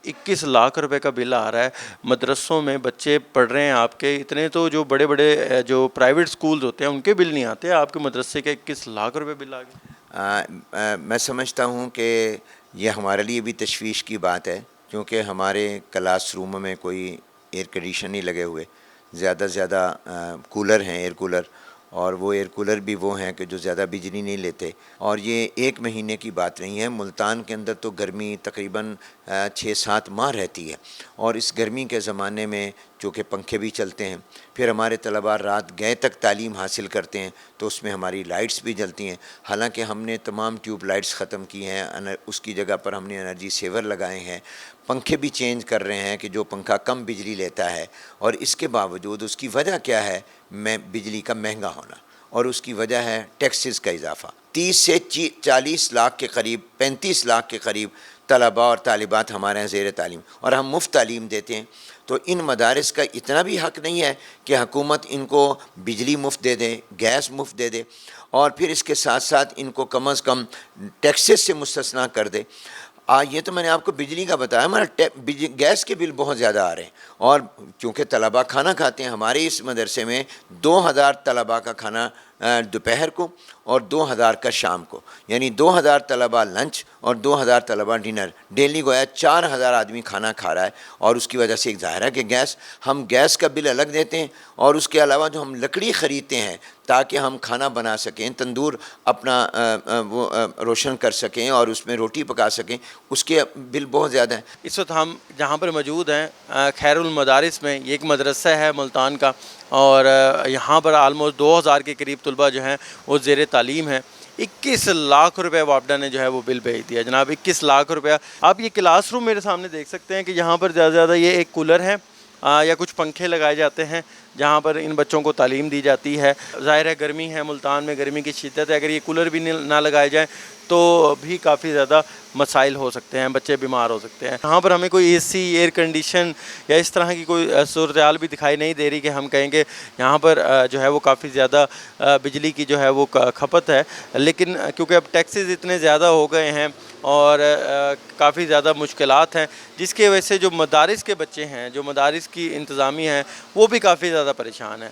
21 लाख रुपए का बिल आ रहा है। मदरसों में बच्चे पढ़ रहे हैं आपके, इतने तो जो बड़े बड़े जो प्राइवेट स्कूल्स होते हैं उनके बिल नहीं आते, आपके मदरसे के 21 लाख रुपए बिल आ गए। मैं समझता हूँ कि यह हमारे लिए भी तशवीश की बात है, क्योंकि हमारे क्लास रूम में कोई एयर कंडीशन नहीं लगे हुए, ज़्यादा से ज़्यादा कूलर हैं, एयर कूलर, और वो एयर कूलर भी वो हैं कि जो ज़्यादा बिजली नहीं लेते। और ये एक महीने की बात नहीं है, मुल्तान के अंदर तो गर्मी तकरीबन 6-7 माह रहती है, और इस गर्मी के ज़माने में चूँकि पंखे भी चलते हैं, फिर हमारे तलबा रात गए तक तालीम हासिल करते हैं, तो उसमें हमारी लाइट्स भी जलती हैं। हालांकि हमने तमाम ट्यूब लाइट्स ख़त्म की हैं, उसकी जगह पर हमने एनर्जी सेवर लगाए हैं, पंखे भी चेंज कर रहे हैं कि जो पंखा कम बिजली लेता है। और इसके बावजूद उसकी वजह क्या है? बिजली का महंगा होना, और उसकी वजह है टैक्सेस का इजाफ़ा। 30 से 40 लाख के करीब, 35 लाख के करीब तलबा और तालिबात हमारे यहाँ ज़ेर तालीम, और हम मुफ्त तालीम देते हैं। तो इन मदारिस का इतना भी हक़ नहीं है कि हुकूमत इनको बिजली मुफ्त दे दे, गैस मुफ्त दे दे, और फिर इसके साथ साथ इनको कम अज़ कम टैक्सेस से मुस्तस्ना कर दे। ये तो मैंने आपको बिजली का बताया, हमारा गैस के बिल बहुत ज़्यादा आ रहे हैं। और क्योंकि तलबा खाना खाते हैं, हमारे इस मदरसे में 2000 तलबा का खाना दोपहर को और 2000 का शाम को, यानी 2000 तलबा लंच और 2000 तलबा डिनर। डेली गोया 4000 आदमी खाना खा रहा है, और उसकी वजह से एक ज़ाहिर है कि हम गैस का बिल अलग देते हैं, और उसके अलावा जो हम लकड़ी ख़रीदते हैं ताकि हम खाना बना सकें, तंदूर अपना वो रोशन कर सकें और उसमें रोटी पका सकें, उसके बिल बहुत ज़्यादा हैं। इस वक्त हम जहाँ पर मौजूद हैं खैरुल मदारिस में, ये एक मदरसा है मुल्तान का, और यहाँ पर आलमोस्ट 2000 के करीब तलबा जो हैं वो ज़ेर तालीम हैं। 21 लाख रुपए वापडा ने जो है वो बिल भेज दिया जनाब, 21 लाख रुपया। आप ये क्लास रूम मेरे सामने देख सकते हैं कि यहाँ पर ज़्यादा से ज़्यादा ये एक कूलर है या कुछ पंखे लगाए जाते हैं जहाँ पर इन बच्चों को तालीम दी जाती है। ज़ाहिर है गर्मी है, मुल्तान में गर्मी की शिद्दत है, अगर ये कूलर भी ना लगाए जाएँ तो भी काफ़ी ज़्यादा मसाइल हो सकते हैं, बच्चे बीमार हो सकते हैं। यहाँ पर हमें कोई एसी, एयर कंडीशन या इस तरह की कोई सूरत हाल भी दिखाई नहीं दे रही कि हम कहेंगे यहाँ पर जो है वो काफ़ी ज़्यादा बिजली की जो है वो खपत है। लेकिन क्योंकि अब टैक्सेस इतने ज़्यादा हो गए हैं और काफ़ी ज़्यादा मुश्किलात हैं, जिसकी वजह से जो मदारिस के बच्चे हैं, जो मदारिस की इंतज़ामिया हैं, वो भी काफ़ी ज़्यादा परेशान है।